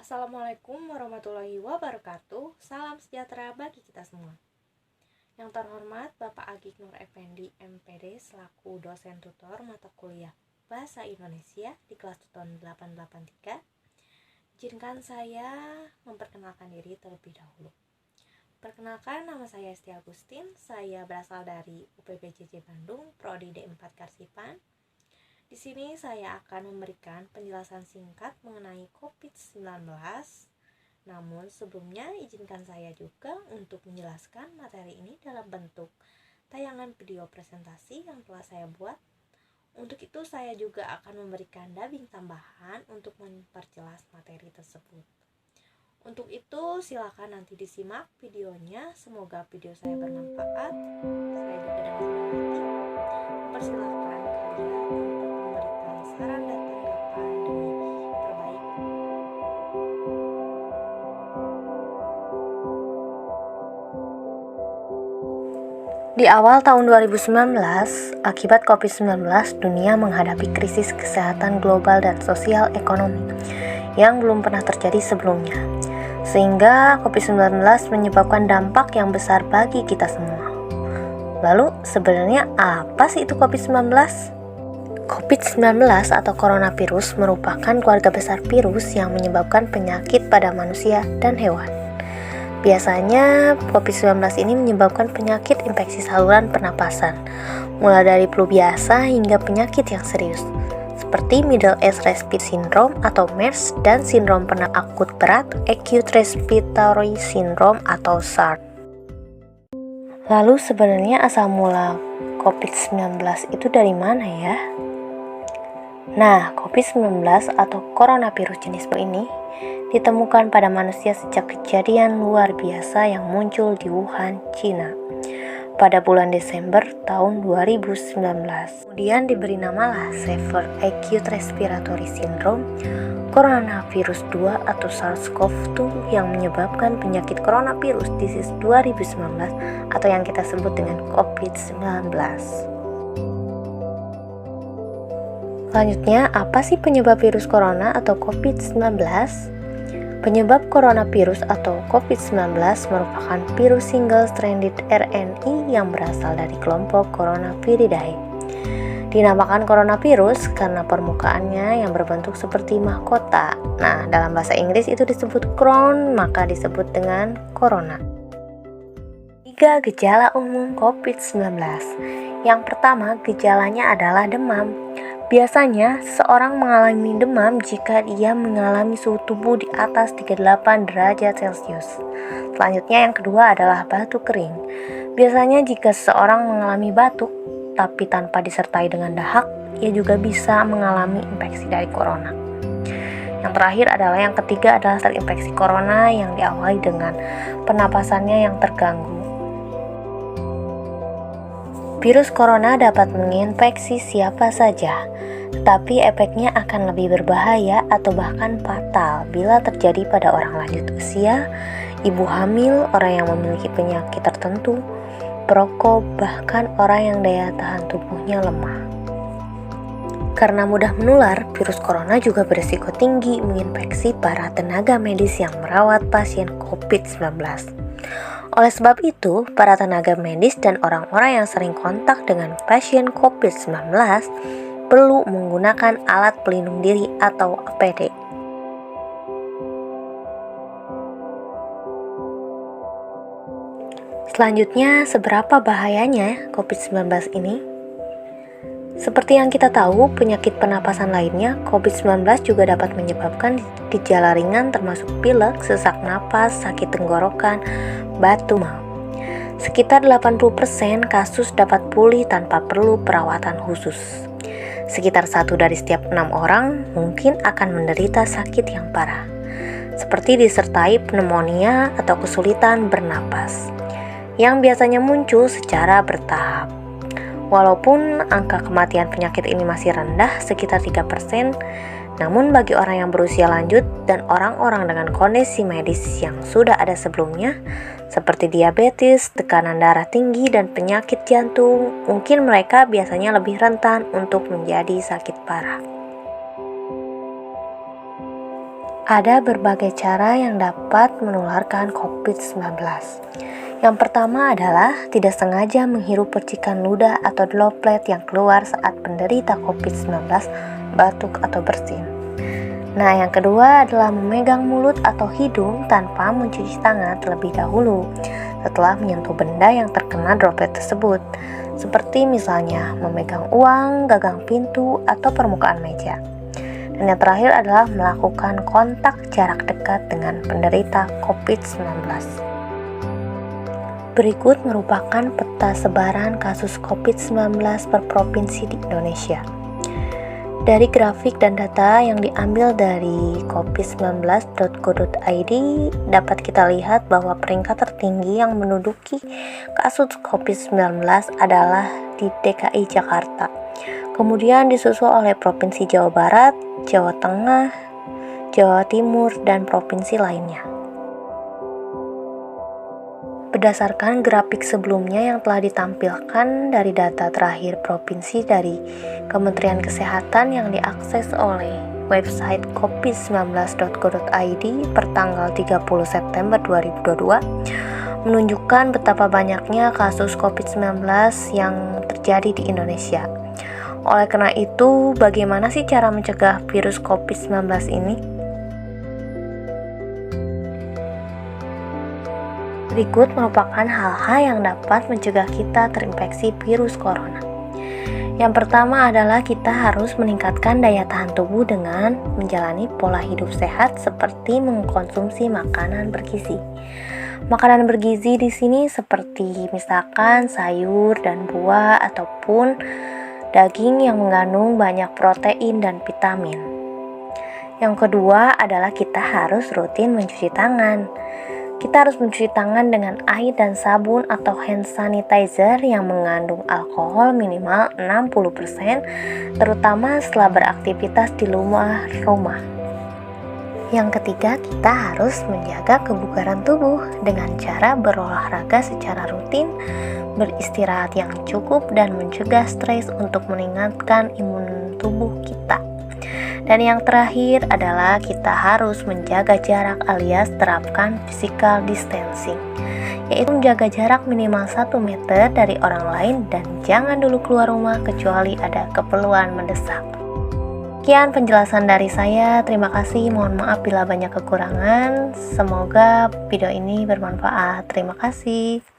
Assalamualaikum warahmatullahi wabarakatuh. Salam sejahtera bagi kita semua. Yang terhormat Bapak Agik Nur Effendi MPD selaku dosen tutor mata kuliah Bahasa Indonesia di kelas tutor 883. Izinkan saya memperkenalkan diri terlebih dahulu. Perkenalkan, nama saya Esti Agustin. Saya berasal dari UPBJJ Bandung, Prodi D4 Karsipan. Di sini saya akan memberikan penjelasan singkat mengenai COVID-19. Namun sebelumnya izinkan saya juga untuk menjelaskan materi ini dalam bentuk tayangan video presentasi yang telah saya buat. Untuk itu saya juga akan memberikan dubbing tambahan untuk memperjelas materi tersebut. Untuk itu silakan nanti disimak videonya. Semoga video saya bermanfaat. Saya juga dengan senang hati mempersilahkan kalian untuk memberikan saran dan tanggapan demi perbaikan. Di awal tahun 2019, akibat COVID-19, dunia menghadapi krisis kesehatan global dan sosial ekonomi yang belum pernah terjadi sebelumnya. Sehingga COVID-19 menyebabkan dampak yang besar bagi kita semua. Lalu, sebenarnya apa sih itu COVID-19? COVID-19 atau coronavirus merupakan keluarga besar virus yang menyebabkan penyakit pada manusia dan hewan. Biasanya, COVID-19 ini menyebabkan penyakit infeksi saluran pernapasan, mulai dari flu biasa hingga penyakit yang serius, seperti Middle East Respiratory Syndrome atau MERS dan sindrom pernapasan akut berat Acute Respiratory Syndrome atau SARS. Lalu sebenarnya asal mula COVID-19 itu dari mana ya? Nah, COVID-19 atau coronavirus jenis baru ini ditemukan pada manusia sejak kejadian luar biasa yang muncul di Wuhan, Cina pada bulan Desember tahun 2019. Kemudian diberi namalah Severe Acute Respiratory Syndrome Coronavirus 2 atau SARS-CoV-2 yang menyebabkan penyakit coronavirus disease 2019 atau yang kita sebut dengan COVID-19. Selanjutnya, apa sih penyebab virus corona atau COVID-19? Penyebab coronavirus atau COVID-19 merupakan virus single-stranded RNA yang berasal dari kelompok Coronaviridae. Dinamakan coronavirus karena permukaannya yang berbentuk seperti mahkota. Nah, dalam bahasa Inggris itu disebut crown, maka disebut dengan corona. 3 gejala umum COVID-19. Yang pertama, gejalanya adalah demam. Biasanya, seseorang mengalami demam jika ia mengalami suhu tubuh di atas 38 derajat Celcius. Selanjutnya yang kedua adalah batuk kering. Biasanya jika seseorang mengalami batuk, tapi tanpa disertai dengan dahak, ia juga bisa mengalami infeksi dari corona. Yang terakhir adalah yang ketiga adalah terinfeksi corona yang diawali dengan pernapasannya yang terganggu. Virus corona dapat menginfeksi siapa saja, tetapi efeknya akan lebih berbahaya atau bahkan fatal bila terjadi pada orang lanjut usia, ibu hamil, orang yang memiliki penyakit tertentu, perokok, bahkan orang yang daya tahan tubuhnya lemah. Karena mudah menular, virus corona juga berisiko tinggi menginfeksi para tenaga medis yang merawat pasien COVID-19. Oleh sebab itu, para tenaga medis dan orang-orang yang sering kontak dengan pasien COVID-19 perlu menggunakan alat pelindung diri atau APD. Selanjutnya, seberapa bahayanya COVID-19 ini? Seperti yang kita tahu, penyakit pernapasan lainnya, COVID-19 juga dapat menyebabkan gejala ringan termasuk pilek, sesak napas, sakit tenggorokan, batuk. Sekitar 80% kasus dapat pulih tanpa perlu perawatan khusus. Sekitar 1 dari setiap 6 orang mungkin akan menderita sakit yang parah, seperti disertai pneumonia atau kesulitan bernapas, yang biasanya muncul secara bertahap. Walaupun angka kematian penyakit ini masih rendah, sekitar 3%, namun bagi orang yang berusia lanjut dan orang-orang dengan kondisi medis yang sudah ada sebelumnya, seperti diabetes, tekanan darah tinggi, dan penyakit jantung, mungkin mereka biasanya lebih rentan untuk menjadi sakit parah. Ada berbagai cara yang dapat menularkan COVID-19. Yang pertama adalah tidak sengaja menghirup percikan ludah atau droplet yang keluar saat penderita COVID-19 batuk atau bersin. Nah, yang kedua adalah memegang mulut atau hidung tanpa mencuci tangan terlebih dahulu setelah menyentuh benda yang terkena droplet tersebut, seperti misalnya memegang uang, gagang pintu, atau permukaan meja. Dan yang terakhir adalah melakukan kontak jarak dekat dengan penderita COVID-19. Berikut merupakan peta sebaran kasus COVID-19 per provinsi di Indonesia. Dari grafik dan data yang diambil dari covid19.go.id dapat kita lihat bahwa peringkat tertinggi yang menduduki kasus COVID-19 adalah di DKI Jakarta. Kemudian disusul oleh Provinsi Jawa Barat, Jawa Tengah, Jawa Timur, dan provinsi lainnya. Berdasarkan grafik sebelumnya yang telah ditampilkan dari data terakhir provinsi dari Kementerian Kesehatan yang diakses oleh website covid19.go.id per tanggal 30 September 2022 menunjukkan betapa banyaknya kasus COVID-19 yang terjadi di Indonesia. Oleh karena itu, bagaimana sih cara mencegah virus COVID-19 ini? Berikut merupakan hal-hal yang dapat mencegah kita terinfeksi virus corona. Yang pertama adalah kita harus meningkatkan daya tahan tubuh dengan menjalani pola hidup sehat seperti mengkonsumsi makanan bergizi. Makanan bergizi di sini seperti misalkan sayur dan buah ataupun daging yang mengandung banyak protein dan vitamin. Yang kedua adalah kita harus rutin mencuci tangan. Kita harus mencuci tangan dengan air dan sabun atau hand sanitizer yang mengandung alkohol minimal 60%, terutama setelah beraktivitas di luar rumah. Yang ketiga, kita harus menjaga kebugaran tubuh dengan cara berolahraga secara rutin, beristirahat yang cukup, dan mencegah stres untuk meningkatkan imun tubuh kita. Dan yang terakhir adalah kita harus menjaga jarak alias terapkan physical distancing, yaitu menjaga jarak minimal 1 meter dari orang lain dan jangan dulu keluar rumah kecuali ada keperluan mendesak. Sekian penjelasan dari saya, terima kasih, mohon maaf bila banyak kekurangan, semoga video ini bermanfaat, terima kasih.